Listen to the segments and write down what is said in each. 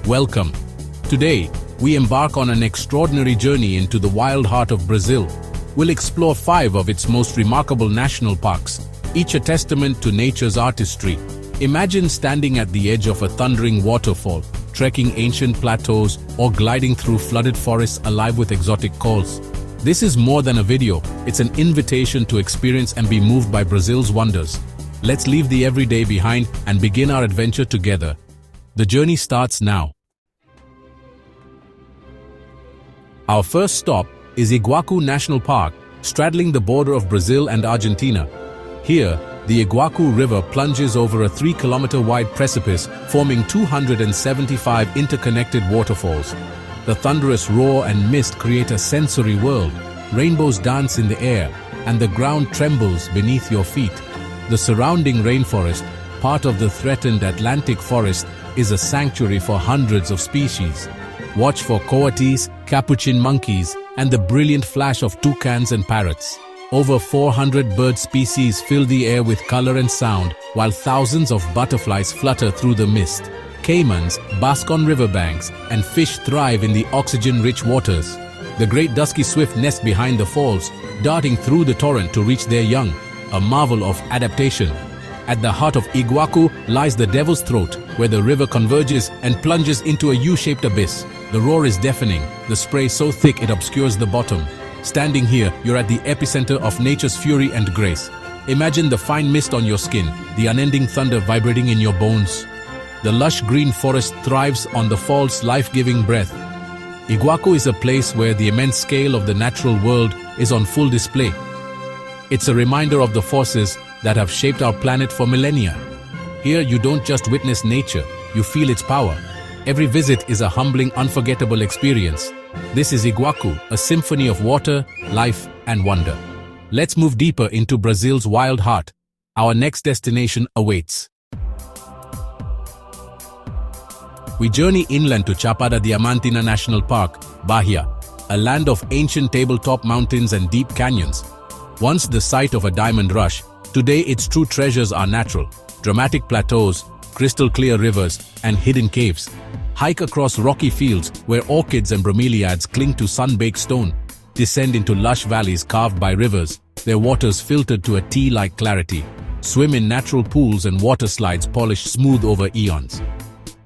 Welcome. Today, we embark on an extraordinary journey into the wild heart of Brazil. We'll explore 5 of its most remarkable national parks, each a testament to nature's artistry. Imagine standing at the edge of a thundering waterfall, trekking ancient plateaus, or gliding through flooded forests alive with exotic calls. This is more than a video, it's an invitation to experience and be moved by Brazil's wonders. Let's leave the everyday behind and begin our adventure together. The journey starts now. Our first stop is Iguacu National Park, straddling the border of Brazil and Argentina. Here, the Iguacu River plunges over a 3-kilometer-wide precipice, forming 275 interconnected waterfalls. The thunderous roar and mist create a sensory world. Rainbows dance in the air, and the ground trembles beneath your feet. The surrounding rainforest, part of the threatened Atlantic forest, is a sanctuary for hundreds of species. Watch for coatis, capuchin monkeys, and the brilliant flash of toucans and parrots. Over 400 bird species fill the air with color and sound, while thousands of butterflies flutter through the mist. Caimans bask on riverbanks, and fish thrive in the oxygen-rich waters. The great dusky swift nest behind the falls, darting through the torrent to reach their young, a marvel of adaptation. At the heart of Iguacu lies the Devil's Throat, where the river converges and plunges into a U-shaped abyss. The roar is deafening, the spray so thick it obscures the bottom. Standing here, you're at the epicenter of nature's fury and grace. Imagine the fine mist on your skin, the unending thunder vibrating in your bones. The lush green forest thrives on the fall's life-giving breath. Iguacu is a place where the immense scale of the natural world is on full display. It's a reminder of the forces that have shaped our planet for millennia. Here you don't just witness nature, you feel its power. Every visit is a humbling, unforgettable experience. This is Iguacu, a symphony of water, life, and wonder. Let's move deeper into Brazil's wild heart. Our next destination awaits. We journey inland to Chapada Diamantina National Park, Bahia, a land of ancient tabletop mountains and deep canyons. Once the site of a diamond rush, today its true treasures are natural. Dramatic plateaus, crystal-clear rivers, and hidden caves. Hike across rocky fields where orchids and bromeliads cling to sun-baked stone. Descend into lush valleys carved by rivers, their waters filtered to a tea-like clarity. Swim in natural pools and water slides polished smooth over eons.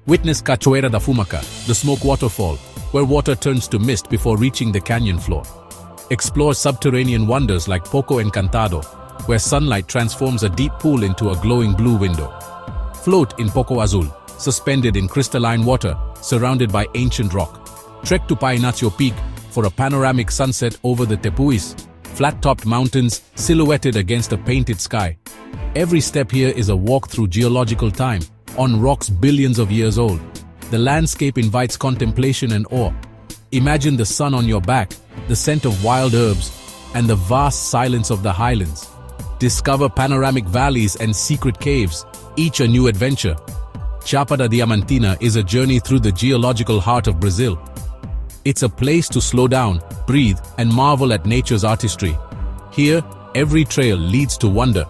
Witness Cachoeira da Fumaca, the smoke waterfall, where water turns to mist before reaching the canyon floor. Explore subterranean wonders like Poco Encantado, where sunlight transforms a deep pool into a glowing blue window. Float in Poco Azul, suspended in crystalline water, surrounded by ancient rock. Trek to Painacio Peak for a panoramic sunset over the Tepuis, flat-topped mountains silhouetted against a painted sky. Every step here is a walk through geological time, on rocks billions of years old. The landscape invites contemplation and awe. Imagine the sun on your back, the scent of wild herbs, and the vast silence of the highlands. Discover panoramic valleys and secret caves, each a new adventure. Chapada Diamantina is a journey through the geological heart of Brazil. It's a place to slow down, breathe, and marvel at nature's artistry. Here, every trail leads to wonder.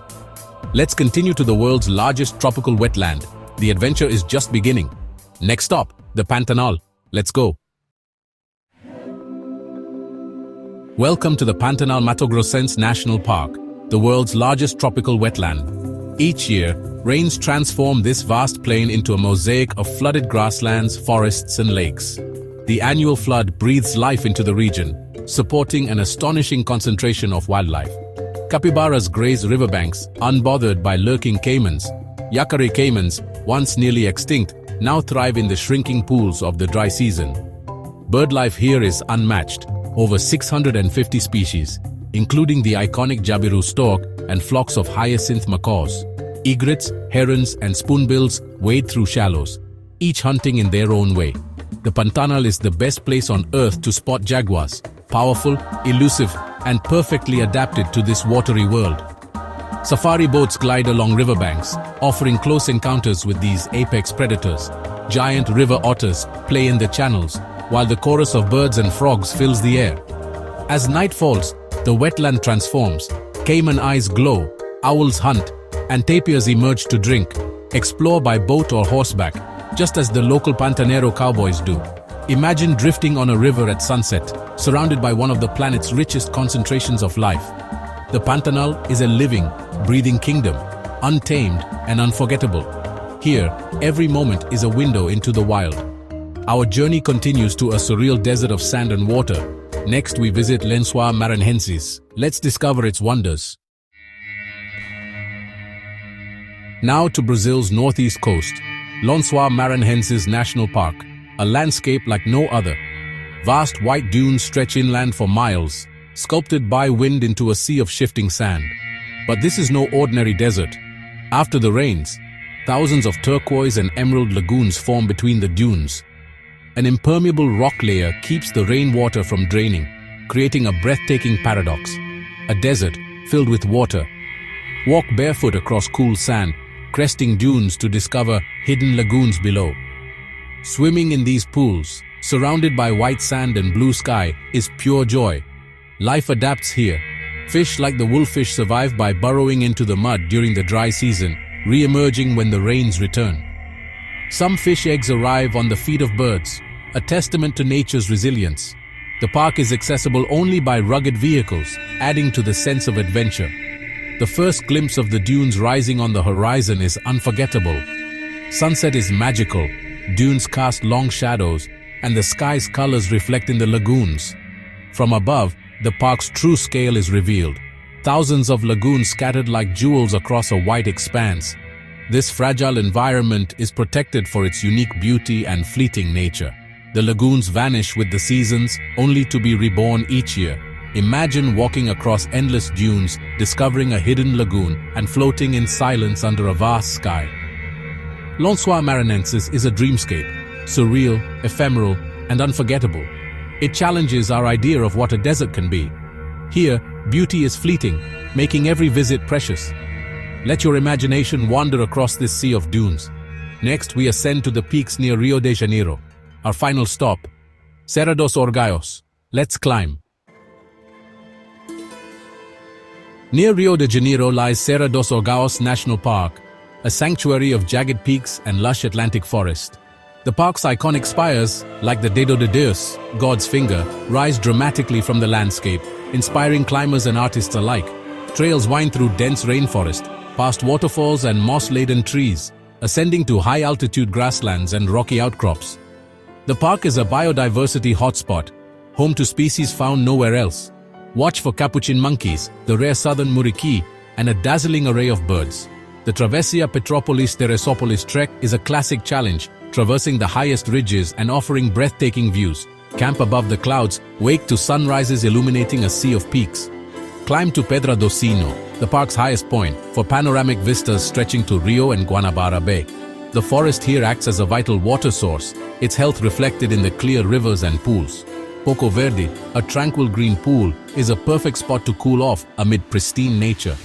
Let's continue to the world's largest tropical wetland. The adventure is just beginning. Next stop, the Pantanal. Let's go. Welcome to the Pantanal Matogrossense National Park, the world's largest tropical wetland. Each year, rains transform this vast plain into a mosaic of flooded grasslands, forests, and lakes. The annual flood breathes life into the region, supporting an astonishing concentration of wildlife. Capybaras graze riverbanks, unbothered by lurking caimans. Yacare caimans, once nearly extinct, now thrive in the shrinking pools of the dry season. Birdlife here is unmatched, over 650 species, including the iconic Jabiru stork and flocks of hyacinth macaws. Egrets, herons, and spoonbills wade through shallows, each hunting in their own way. The Pantanal is the best place on earth to spot jaguars, powerful, elusive, and perfectly adapted to this watery world. Safari boats glide along riverbanks, offering close encounters with these apex predators. Giant river otters play in the channels, while the chorus of birds and frogs fills the air. As night falls, the wetland transforms. Caiman eyes glow, owls hunt, and tapirs emerge to drink. Explore by boat or horseback, just as the local Pantanero cowboys do. Imagine drifting on a river at sunset, surrounded by one of the planet's richest concentrations of life. The Pantanal is a living, breathing kingdom, untamed and unforgettable. Here, every moment is a window into the wild. Our journey continues to a surreal desert of sand and water. Next, we visit Lençóis Maranhenses. Let's discover its wonders. Now to Brazil's northeast coast, Lençóis Maranhenses National Park, a landscape like no other. Vast white dunes stretch inland for miles, sculpted by wind into a sea of shifting sand. But this is no ordinary desert. After the rains, thousands of turquoise and emerald lagoons form between the dunes. An impermeable rock layer keeps the rainwater from draining, creating a breathtaking paradox. A desert filled with water. Walk barefoot across cool sand, cresting dunes to discover hidden lagoons below. Swimming in these pools, surrounded by white sand and blue sky, is pure joy. Life adapts here. Fish like the wolffish survive by burrowing into the mud during the dry season, re-emerging when the rains return. Some fish eggs arrive on the feet of birds, a testament to nature's resilience. The park is accessible only by rugged vehicles, adding to the sense of adventure. The first glimpse of the dunes rising on the horizon is unforgettable. Sunset is magical, dunes cast long shadows, and the sky's colors reflect in the lagoons. From above, the park's true scale is revealed. Thousands of lagoons scattered like jewels across a white expanse. This fragile environment is protected for its unique beauty and fleeting nature. The lagoons vanish with the seasons, only to be reborn each year. Imagine walking across endless dunes, discovering a hidden lagoon, and floating in silence under a vast sky. Lençóis Maranhenses is a dreamscape, surreal, ephemeral, and unforgettable. It challenges our idea of what a desert can be. Here, beauty is fleeting, making every visit precious. Let your imagination wander across this sea of dunes. Next, we ascend to the peaks near Rio de Janeiro. Our final stop, Serra dos Orgulhos. Let's climb. Near Rio de Janeiro lies Serra dos Orgulhos National Park, a sanctuary of jagged peaks and lush Atlantic forest. The park's iconic spires, like the Dedo de Deus, God's finger, rise dramatically from the landscape, inspiring climbers and artists alike. Trails wind through dense rainforest, past waterfalls and moss-laden trees, ascending to high-altitude grasslands and rocky outcrops. The park is a biodiversity hotspot, home to species found nowhere else. Watch for capuchin monkeys, the rare southern muriqui, and a dazzling array of birds. The Travessia Petropolis-Teresopolis trek is a classic challenge, traversing the highest ridges and offering breathtaking views. Camp above the clouds, wake to sunrises illuminating a sea of peaks. Climb to Pedra do Sino, the park's highest point, for panoramic vistas stretching to Rio and Guanabara Bay. The forest here acts as a vital water source, its health reflected in the clear rivers and pools. Poco Verde, a tranquil green pool, is a perfect spot to cool off amid pristine nature.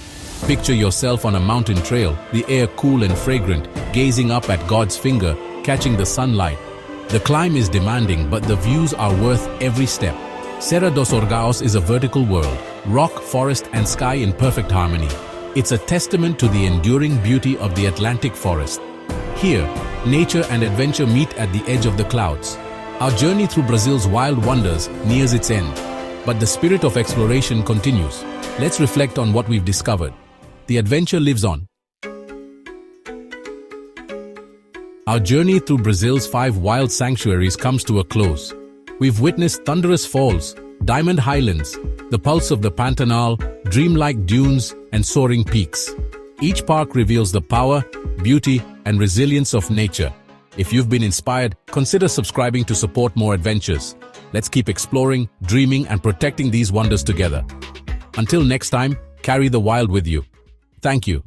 Picture yourself on a mountain trail, the air cool and fragrant, gazing up at God's finger, catching the sunlight. The climb is demanding, but the views are worth every step. Serra dos Orgulhos is a vertical world, rock, forest, and sky in perfect harmony. It's a testament to the enduring beauty of the Atlantic forest. Here, nature and adventure meet at the edge of the clouds. Our journey through Brazil's wild wonders nears its end, but the spirit of exploration continues. Let's reflect on what we've discovered. The adventure lives on. Our journey through Brazil's 5 wild sanctuaries comes to a close. We've witnessed thunderous falls, diamond highlands, the pulse of the Pantanal, dreamlike dunes, and soaring peaks. Each park reveals the power, beauty, and resilience of nature. If you've been inspired, consider subscribing to support more adventures. Let's keep exploring, dreaming, and protecting these wonders together. Until next time, carry the wild with you. Thank you.